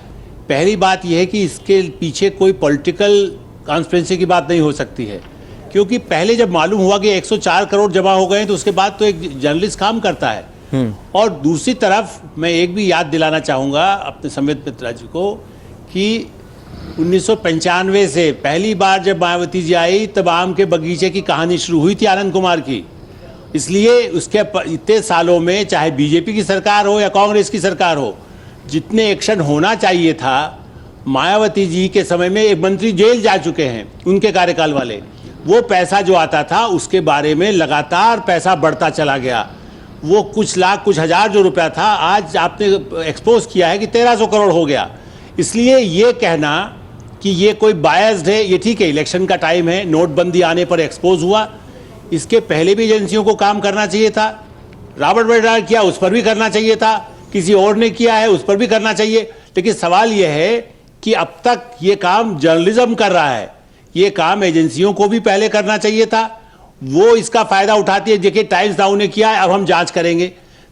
पहली बात यह है कि इसके पीछे कोई पॉलिटिकल ट्रांसपेरेंसी की बात नहीं हो सकती है, क्योंकि पहले जब मालूम हुआ कि 104 करोड़ जमा हो गए तो उसके बाद तो एक जर्नलिस्ट काम करता है। और दूसरी तरफ मैं एक भी याद दिलाना चाहूँगा अपने संबित मित्रा जी को कि 1995 से पहली बार जब मायावती जी आई तब आम के बगीचे की कहानी शुरू हुई थी आनंद कुमार की। इसलिए उसके इतने सालों में चाहे बीजेपी की सरकार हो या कांग्रेस की सरकार हो, जितने एक्शन होना चाहिए था, मायावती जी के समय में एक मंत्री जेल जा चुके हैं उनके कार्यकाल वाले, वो पैसा जो आता था उसके बारे में लगातार पैसा बढ़ता चला गया। वो कुछ लाख कुछ हजार जो रुपया था आज आपने एक्सपोज किया है कि 1300 करोड़ हो गया। इसलिए ये कहना कि ये कोई बायस्ड है, ये ठीक है, इलेक्शन का टाइम है, नोटबंदी आने पर एक्सपोज हुआ, इसके पहले भी एजेंसियों को काम करना चाहिए था। रॉबर्ट वाड्रा किया, उस पर भी करना चाहिए था, किसी और ने किया है उस पर भी करना चाहिए। लेकिन सवाल यह है कि अब तक ये काम जर्नलिज्म कर रहा है, ये काम एजेंसियों को भी पहले करना चाहिए था। वो इसका फायदा उठाती है। देखिए टाइम्स नाउ ने किया है, अब हम जांच करेंगे।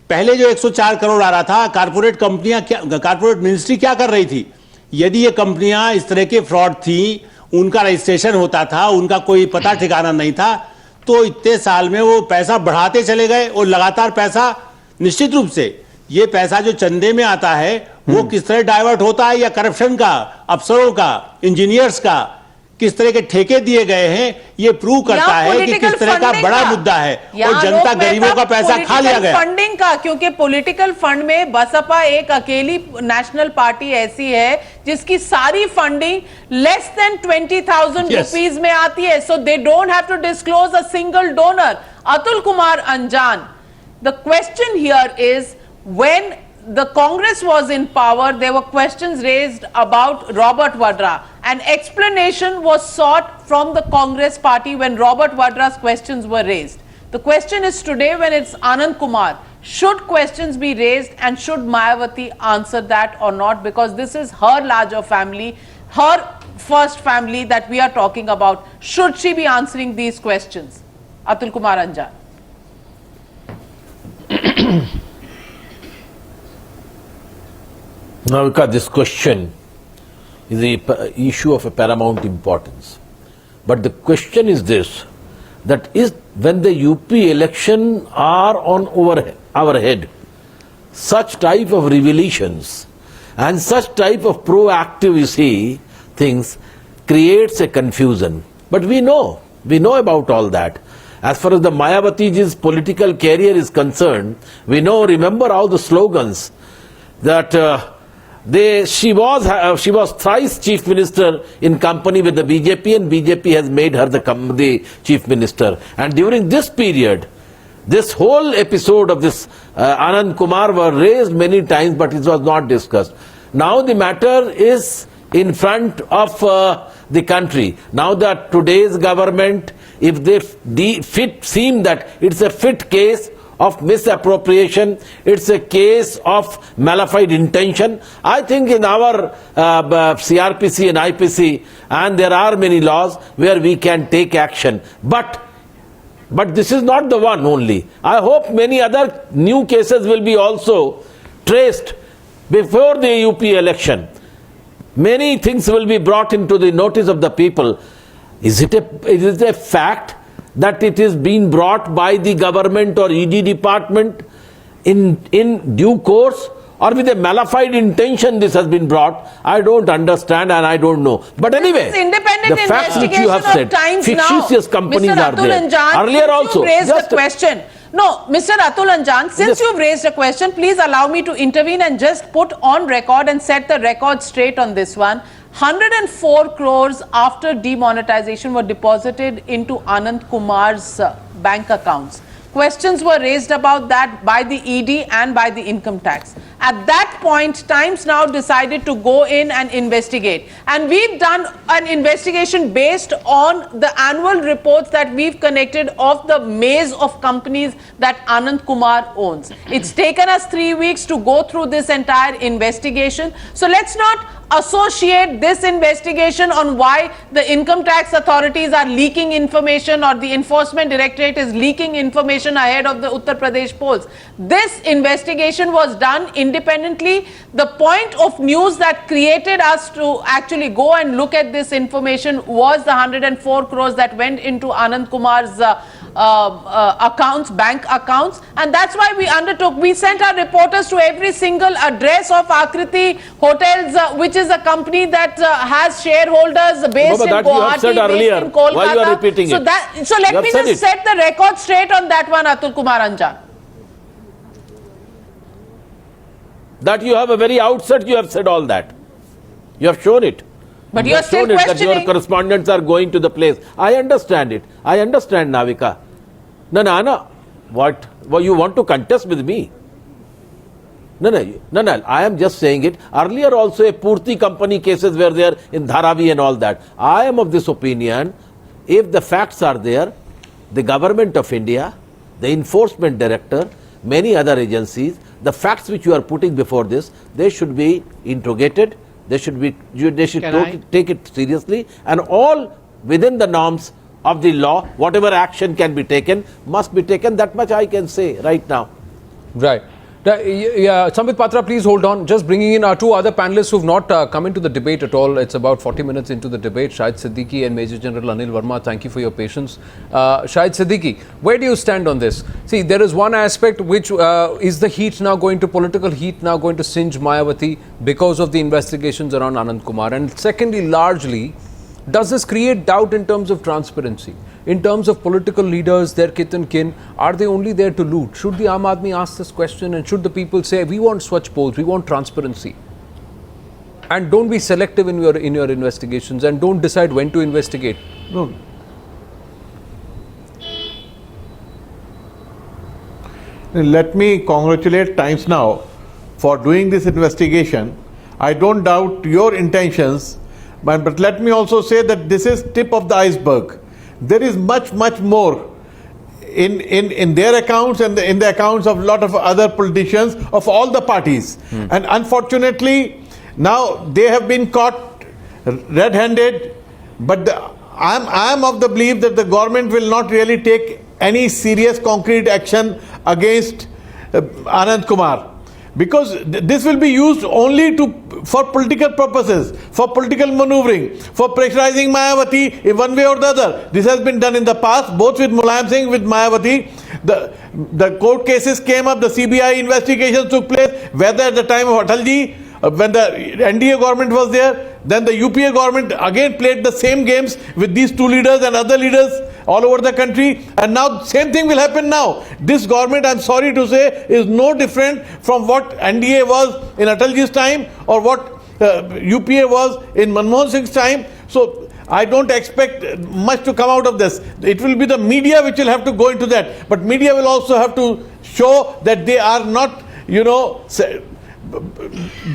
पहले जो 104 करोड़ आ रहा था, कारपोरेट कंपनियां क्या, कारपोरेट मिनिस्ट्री क्या कर रही थी? यदि ये कंपनियां इस तरह के फ्रॉड थी, उनका रजिस्ट्रेशन होता था, उनका कोई पता ठिकाना नहीं था, तो इतने साल में वो पैसा बढ़ाते चले गए और लगातार पैसा, निश्चित रूप से ये पैसा जो चंदे में आता है वो किस तरह डाइवर्ट होता है, या करप्शन का, अफसरों का, इंजीनियर्स का किस तरह के ठेके दिए गए हैं, ये प्रूव करता है कि किस तरह का बड़ा मुद्दा है और जनता गरीबों का पैसा खा लिया गया। फंडिंग का, क्योंकि पॉलिटिकल फंड में बसपा एक अकेली नेशनल पार्टी ऐसी है जिसकी सारी फंडिंग लेस देन 20,000 रुपीज में आती है, so they don't have to disclose a single donor. Atul Kumar Anjan, the question here is, when the Congress was in power, there were questions raised about Robert Vadra. An explanation was sought from the Congress party when Robert Vadra's questions were raised. The question is today, when it's Anand Kumar, should questions be raised and should Mayawati answer that or not? Because this is her larger family, her first family that we are talking about. Should she be answering these questions? Atul Kumar Anjan. Now, this question is an issue of a paramount importance. But the question is this, that is when the UP election are on our head, such type of revelations and such type of proactive, you see, things creates a confusion. But we know about all that. As far as the Mayawati's political career is concerned, we know, remember all the slogans that she was thrice chief minister in company with the BJP, and BJP has made her the chief minister. And during this period, this whole episode of this Anand Kumar were raised many times, but it was not discussed. Now the matter is in front of the country. Now that today's government, if they seem that it's a fit case of misappropriation, it's a case of malafide intention, I think in our CRPC and IPC, and there are many laws where we can take action. But this is not the one only. I hope many other new cases will be also traced before the UP election. Many things will be brought into the notice of the people. Is it a fact that it is being brought by the government or ED department in due course, or with a malified intention this has been brought? I don't understand and I don't know. But anyway, the facts which you have said, fictitious companies are there. Earlier also, raised the question. No, Mr. Atul Anjan, since you've raised a question, please allow me to intervene and just put on record and set the record straight on this one. 104 crores after demonetization were deposited into Anand Kumar's bank accounts. Questions were raised about that by the ED and by the income tax. At that point, Times Now decided to go in and investigate. And we've done an investigation based on the annual reports that we've connected of the maze of companies that Anand Kumar owns. It's taken us 3 weeks to go through this entire investigation. So let's not associate this investigation on why the income tax authorities are leaking information or the enforcement directorate is leaking information ahead of the Uttar Pradesh polls. This investigation was done independently. The point of news that created us to actually go and look at this information was the 104 crores that went into Anand Kumar's accounts, bank accounts, and that's why we sent our reporters to every single address of Akriti Hotels, which is a company that has shareholders based in Guwahati, based in Kolkata. Why you are repeating so it? So let me just set the record straight on that one, Atul Kumar Anjan. That you have a very outset, you have said all that. You have shown it. But you are still that questioning. your correspondents are going to the place. I understand it. I understand, Navika. No. What you want to contest with me? No. I am just saying it. Earlier also a Purti company cases were there in Dharavi and all that. I am of this opinion, if the facts are there, the government of India, the enforcement director, many other agencies, the facts which you are putting before this, they should be interrogated. They should take it seriously, and all within the norms of the law, whatever action can be taken must be taken. That much I can say right now. Right. Yeah, Sambit Patra, please hold on. Just bringing in our two other panelists who've not come into the debate at all. It's about 40 minutes into the debate. Shahid Siddiqui and Major General Anil Verma, thank you for your patience. Shahid Siddiqui, where do you stand on this? See, there is one aspect which is the heat now going to, political heat now going to singe Mayawati because of the investigations around Anand Kumar. And secondly, largely, does this create doubt in terms of transparency? In terms of political leaders, their kith and kin, are they only there to loot? Should the Aam Aadmi ask this question, and should the people say, we want Swachh polls, we want transparency? And don't be selective in your investigations, and don't decide when to investigate. No. Let me congratulate Times Now for doing this investigation. I don't doubt your intentions, but let me also say that this is tip of the iceberg. There is much more in their accounts and in the accounts of a lot of other politicians of all the parties. And unfortunately, now they have been caught red-handed, but I am of the belief that the government will not really take any serious concrete action against Anand Kumar, because this will be used only for political purposes, for political maneuvering, for pressurizing Mayawati in one way or the other. This has been done in the past, both with Mulayam Singh, with Mayawati. The court cases came up, the CBI investigations took place, whether at the time of Atalji, when the NDA government was there, then the UPA government again played the same games with these two leaders and other leaders all over the country, and now same thing will happen now. This government, I'm sorry to say, is no different from what NDA was in Atalji's time or what UPA was in Manmohan Singh's time. So I don't expect much to come out of this. It will be the media which will have to go into that, but media will also have to show that they are not,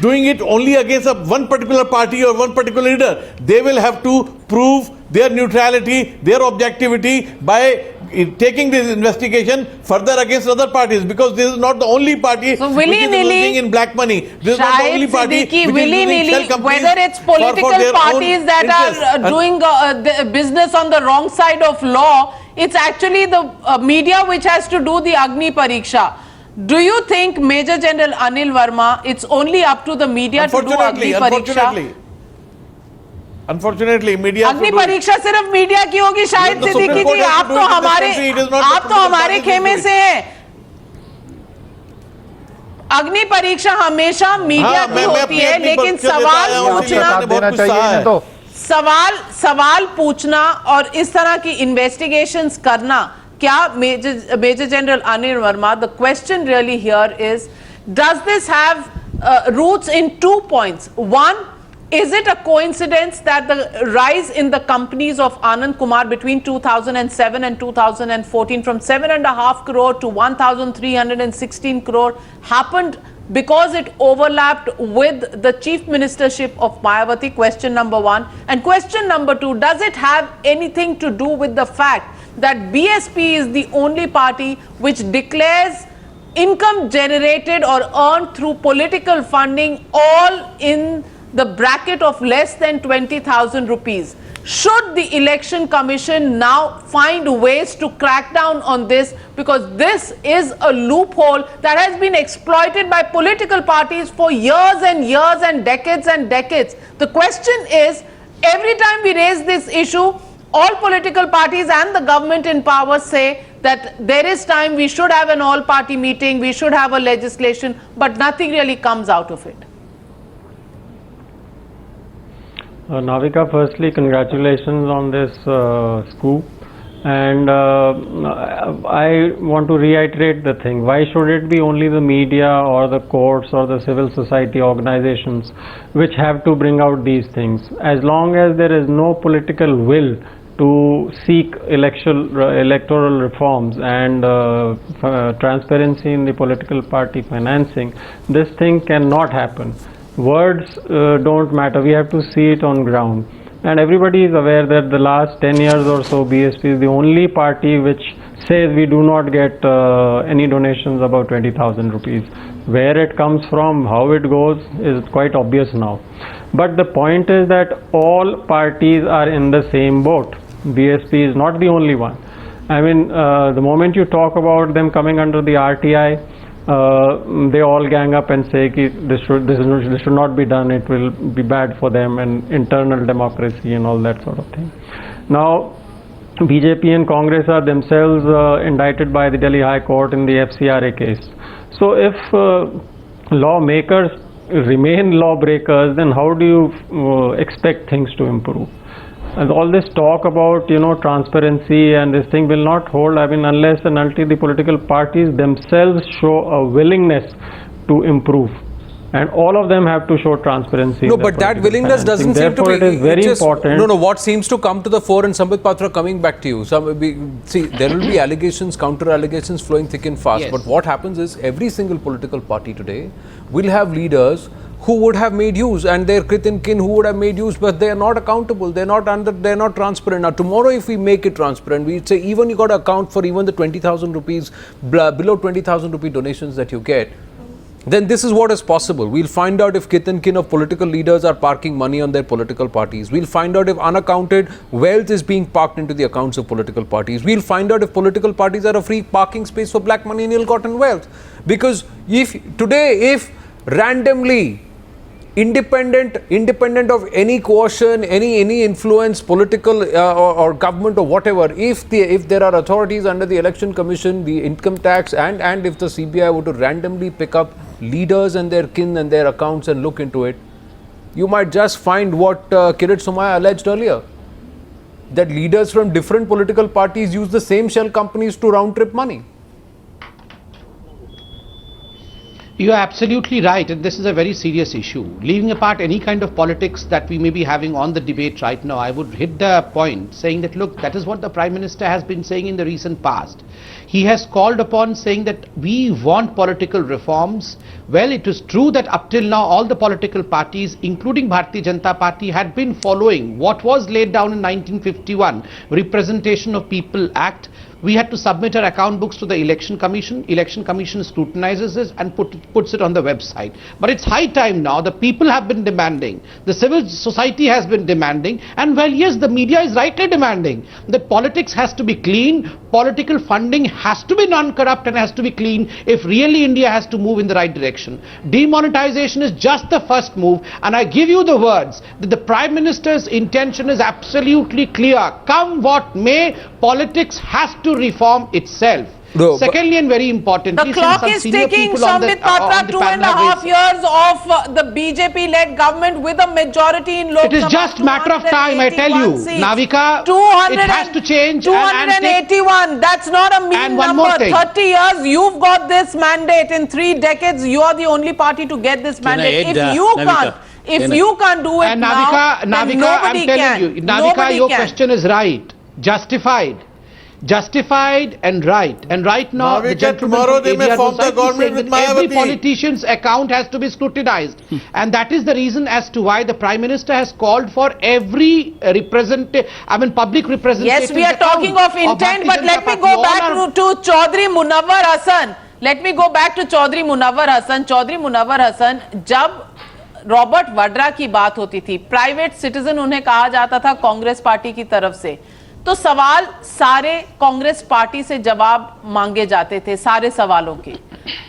doing it only against one particular party or one particular leader. They will have to prove their neutrality, their objectivity by taking this investigation further against other parties, because this is not the only party which is losing in black money. This is not the only party which is using shell companies whether it's political for their parties own that are doing the business on the wrong side of law, it's actually the media which has to do the Agni Pariksha. Do you think Major General Anil Verma, it's only up to the media to do Agni Pariksha? Unfortunately, media. अग्नि परीक्षा सिर्फ media की होगी शायद सिद्दीकी जी, आप तो हमारे खेमे से हैं। अग्नि परीक्षा हमेशा मीडिया की होती है, लेकिन सवाल पूछना और इस तरह की इन्वेस्टिगेशंस करना, क्या major general Anil Verma, the question really here is, does this have roots in 2 points? One, is it a coincidence that the rise in the companies of Anand Kumar between 2007 and 2014 from 7.5 crore to 1,316 crore happened because it overlapped with the chief ministership of Mayawati? Question number one. And question number two, does it have anything to do with the fact that BSP is the only party which declares income generated or earned through political funding all in the bracket of less than 20,000 rupees? Should the Election Commission now find ways to crack down on this, because this is a loophole that has been exploited by political parties for years and years and decades and decades. The question is, every time we raise this issue, all political parties and the government in power say that there is time, we should have an all-party meeting, we should have a legislation, but nothing really comes out of it. Navika, firstly, congratulations on this scoop, and I want to reiterate the thing. Why should it be only the media or the courts or the civil society organizations which have to bring out these things? As long as there is no political will to seek electoral reforms and transparency in the political party financing, this thing cannot happen. Words don't matter, we have to see it on ground. And everybody is aware that the last 10 years or so, BSP is the only party which says we do not get any donations above 20,000 rupees. Where it comes from, how it goes is quite obvious now. But the point is that all parties are in the same boat. BSP is not the only one. I mean, the moment you talk about them coming under the RTI, they all gang up and say ki this should not be done, it will be bad for them, and internal democracy and all that sort of thing. Now BJP and Congress are themselves indicted by the Delhi High Court in the FCRA case. So if lawmakers remain lawbreakers, then how do you expect things to improve? And all this talk about, you know, transparency and this thing will not hold, I mean, unless and until the political parties themselves show a willingness to improve. And all of them have to show transparency. No, but that willingness doesn't seem to be. Therefore, it is very important. No, what seems to come to the fore, and Sambit Patra, coming back to you. See, there will be allegations, counter allegations flowing thick and fast. Yes. But what happens is every single political party today will have leaders who would have made use, and their kith and kin who would have made use, but they are not accountable. They're not transparent. Now, tomorrow, if we make it transparent, we say even you got to account for even the 20,000 rupees, below 20,000 rupee donations that you get. Then this is what is possible. We'll find out if kith and kin of political leaders are parking money on their political parties. We'll find out if unaccounted wealth is being parked into the accounts of political parties. We'll find out if political parties are a free parking space for black money and ill-gotten wealth. Because if randomly, independent of any coercion, any influence, political or government or whatever, if there are authorities under the Election Commission, the income tax, and if the CBI were to randomly pick up leaders and their kin and their accounts and look into it, you might just find what Kirit Somaiya alleged earlier, that leaders from different political parties use the same shell companies to round trip money. You are absolutely right, and this is a very serious issue. Leaving apart any kind of politics that we may be having on the debate right now, I would hit the point saying that, look, that is what the Prime Minister has been saying in the recent past. He has called upon saying that we want political reforms. Well, it is true that up till now all the political parties, including Bharatiya Janata Party, had been following what was laid down in 1951, Representation of People Act. We had to submit our account books to the Election Commission. Election Commission scrutinizes this and puts it on the website. But it's high time now. The people have been demanding. The civil society has been demanding. And well, yes, the media is rightly demanding that politics has to be clean. Political funding has to be non-corrupt and has to be clean if really India has to move in the right direction. Demonetization is just the first move. And I give you the words that the Prime Minister's intention is absolutely clear. Come what may, politics has to reform itself. No, secondly, and very importantly, the clock is ticking, Sambit Patra. 2.5 years of the BJP-led government with a majority in Lok Sabha. It is just matter of time, I tell you. Seats. Navika, it has to change. 281, that's not a mean number. 30 years, you've got this mandate. In 3 decades, you are the only party to get this mandate. If you can't do it and now, Navika, then I'm telling can. you, Navika, your question is right. Justified and right. And right now, the gentleman tomorrow from they may ADR form the Society government saying with that every Mayawati. politician's account has to be scrutinized. And that is the reason as to why the Prime Minister has called for every public representative. Yes, we are talking of intent, but let me go back to Chaudhry Munawwar Hasan. Chaudhry Munawwar Hasan, जब Robert Vadra की बात होती थी, private citizen उन्हें कहा जाता था Congress party की तरफ से, तो सवाल सारे कांग्रेस पार्टी से जवाब मांगे जाते थे, सारे सवालों के।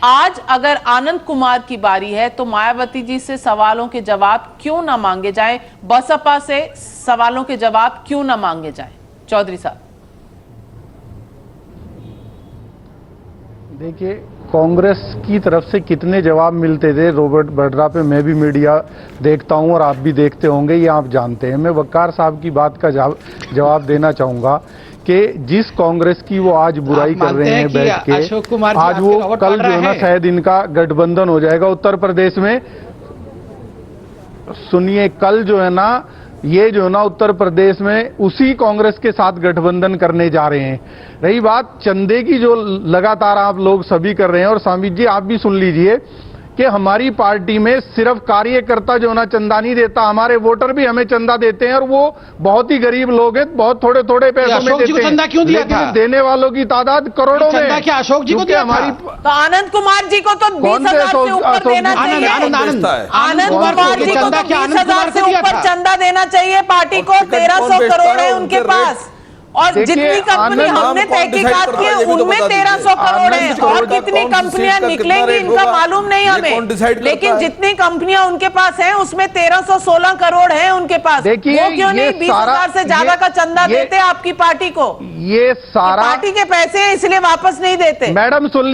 आज अगर आनंद कुमार की बारी है तो मायावती जी से सवालों के जवाब क्यों ना मांगे जाए, बसपा से सवालों के जवाब क्यों ना मांगे जाए? चौधरी साहब, देखिए, कांग्रेस की तरफ से कितने जवाब मिलते थे रॉबर्ट वड्रा पे, मैं भी मीडिया देखता हूं और आप भी देखते होंगे, ये आप जानते हैं। मैं वक्कार साहब की बात का जवाब देना चाहूंगा कि जिस कांग्रेस की वो आज बुराई कर रहे हैं बैठ के, आज वो कल जो है ना शायद इनका गठबंधन हो जाएगा उत्तर प्रदेश में। सुनिए, कल जो है ना ये जो है ना उत्तर प्रदेश में उसी कांग्रेस के साथ गठबंधन करने जा रहे हैं। रही बात चंदे की, जो लगातार आप लोग सभी कर रहे हैं, और स्वामी जी आप भी सुन लीजिए कि हमारी पार्टी में सिर्फ कार्यकर्ता जो ना चंदा नहीं देता, हमारे वोटर भी हमें चंदा देते हैं, और वो बहुत ही गरीब लोग हैं, बहुत थोड़े थोड़े पैसों में देते हैं, लेकिन देने वालों की तादाद करोड़ों में। अशोक जी को दिया हमारी, तो आनंद कुमार जी को तो 20,000 से ऊपर देना चाहिए। आनंद कुमार जी को तो 20,000 से ऊपर चंदा देना चाहिए पार्टी को। 1,300 करोड़ है उनके पास, और देखिए, जितनी कंपनी आनंद हमने नाम कौन तहकीकात decide की है करता है, ये भी तो उनमें बता दीजिए। 1300 करोड़ है आनंद और करोड़ का कितनी कौन सी कंपनियां सीट का कितना निकलेंगी रेट इनका होगा, मालूम नहीं ये हमें, कौन decide करता लेकिन है? जितनी कंपनियां उनके पास हैं उसमें 1316 करोड़ है उनके पास। देखिए, वो क्यों ये नहीं 20,000 सारा- से ज्यादा ये- का चंदा ये- देते आपकी पार्टी को? ये सारा पार्टी के पैसे हैं इसलिए वापस नहीं देते। मैडम सुन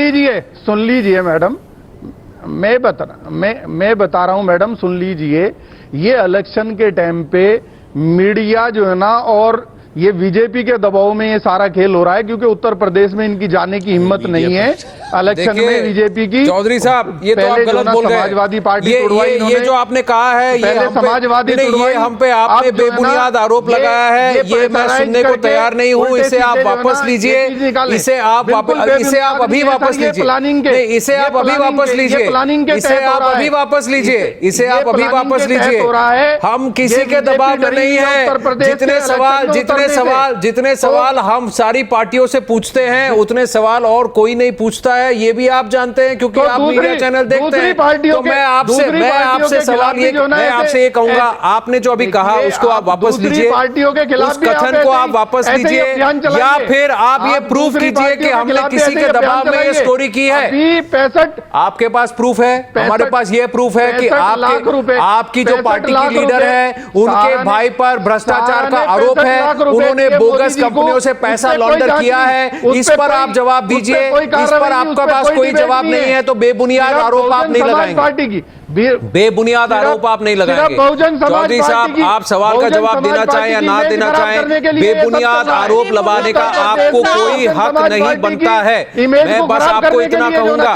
लीजिए मैडम, मैं बता रहा हूं मैडम, सुन लीजिए। ये इलेक्शन के टाइम पे मीडिया जो है ना, और ये बीजेपी के दबाव में ये सारा खेल हो रहा है, क्योंकि उत्तर प्रदेश में इनकी जाने की हिम्मत नहीं है इलेक्शन में बीजेपी की। चौधरी साहब, ये तो आप पहले जो गलत ना बोल गए। समाजवादी पार्टी ये इन्होंने, जो आपने कहा है, ये पहले हम पे, समाजवादी नहीं, ये हम पे आपने अब जो है ना, बेबुनियाद आरोप लगाया है, ये मैं सुनने को तैयार नहीं हूँ। इसे आप वापस लीजिए, इसे आप अभी वापस लीजिए, इसे आप अभी वापस लीजिए, इसे आप अभी वापस लीजिए, इसे आप अभी वापस लीजिए। हम किसी के दबाव में नहीं है। जितने सवाल हम सारी पार्टियों से पूछते हैं उतने सवाल और कोई नहीं पूछता है, ये भी आप जानते हैं, क्योंकि आप मीडिया चैनल देखते हैं। तो मैं आपसे सवाल मैं आपसे ये कहूंगा, आपने जो अभी कहा उसको आप वापस लीजिए, उस कथन को आप वापस लीजिए, या फिर आप ये प्रूफ कीजिए कि हमने किसी के दबाव में ये स्टोरी की है। 65 आपके पास प्रूफ है, हमारे पास ये प्रूफ है कि आपकी जो पार्टी की लीडर है उनके भाई पर भ्रष्टाचार का आरोप है, उन्होंने बोगस कंपनियों से पैसा लॉन्डर किया है। इस पर आप जवाब दीजिए। इस पर आपके पास कोई जवाब नहीं है तो बेबुनियाद आरोप आप नहीं लगाएंगे। बेबुनियाद आरोप आप नहीं लगाएंगे। चौधरी साहब, आप सवाल का जवाब देना चाहें या ना देना चाहें, बेबुनियाद आरोप लगाने का आपको कोई हक नहीं बनता है। मैं बस आपको इतना कहूंगा।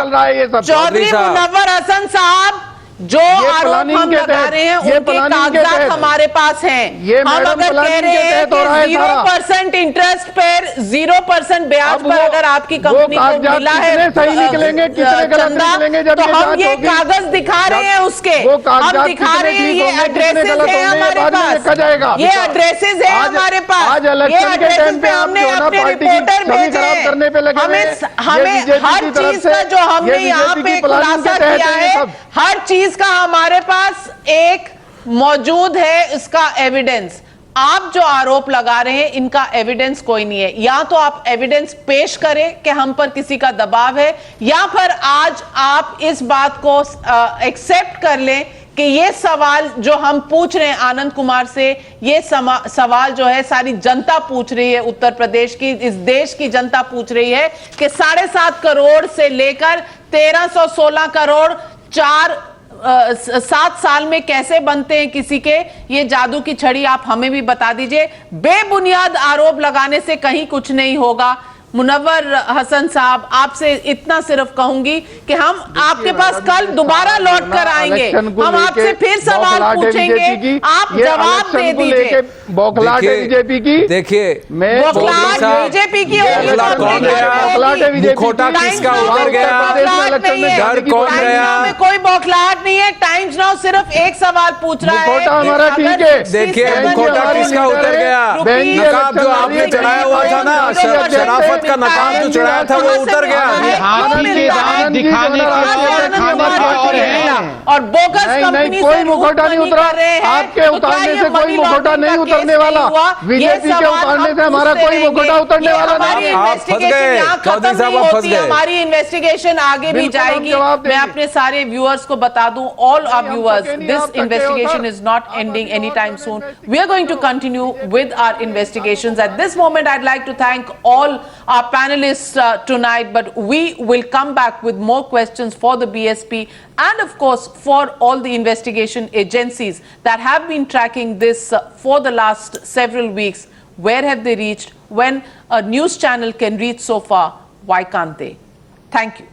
चौधरी मुनव्वर हसन साहब, जो आरोप हम लगा रहे हैं उनके कागजात हमारे पास हैं। हम अगर कह रहे हैं कि 0% इंटरेस्ट पर 0% ब्याज पर अगर आपकी कंपनी को मिला है चंदा, तो हम ये कागज दिखा रहे हैं उसके, हम दिखा रहे हैं ये एड्रेसेस है हमारे पास, ये एड्रेसेस है हमारे पास, ये एड्रेसेस पे हमने अपने रिपोर्टर भेजे हैं। हमें हर चीज का जो हमने यहाँ पे खुलासा किया है, हर चीज का हमारे पास एक मौजूद है इसका एविडेंस। आप जो आरोप लगा रहे हैं इनका एविडेंस कोई नहीं है। या तो आप एविडेंस पेश करें कि हम पर किसी का दबाव है, या फिर आज आप इस बात को एक्सेप्ट कर लें कि ये सवाल जो हम पूछ रहे हैं आनंद कुमार से, ये सवाल जो है सारी जनता पूछ रही है, उत्तर प्रदेश की, इस देश की जनता पूछ रही है कि 7.5 करोड़ से लेकर 1316 करोड़ 7 साल में कैसे बनते हैं किसी के। ये जादू की छड़ी आप हमें भी बता दीजिए। बेबुनियाद आरोप लगाने से कहीं कुछ नहीं होगा। मुनव्वर हसन साहब, आपसे इतना सिर्फ कहूंगी कि हम आपके पास कल दोबारा लौट कर आएंगे, हम आपसे फिर सवाल पूछेंगे, आप जवाब दे दीजिए। बौखलाट है बीजेपी की। देखिए, बौखलाट बीजेपी की मुखौटा किसका उतर गया, डर कौन गया? कोई बौखलाहट नहीं है। टाइम्स नाउ सिर्फ एक सवाल पूछ रहा है, हमारा ठीक है। देखिए, मुखौटा किसका उतर गया? नकाब जो आपने चढ़ाया हुआ था ना, शराफत का नकाब जो चढ़ाया था वो उतर गया। दिखाने और बोगस कंपनी कोई मुखौटा नहीं उतरा। आपके उतारने से कोई मुखौटा नहीं उतरने वाला, बीजेपी के उतारने से हमारा कोई मुखौटा उतरने वाला नहीं। आप फंस गए चौधरी साहब, आप फंस गए। हमारी इन्वेस्टिगेशन आगे भी जाएगी। मैं अपने सारे व्यूअर्स को बता दूं, all our viewers, this investigation is not ending any time soon. We are going to continue with our investigations. At this moment I'd like to thank all our panelists tonight, but we will come back with more questions for the BSP and of course for all the investigation agencies that have been tracking this for the last several weeks. Where have they reached? When a news channel can reach so far, why can't they? Thank you.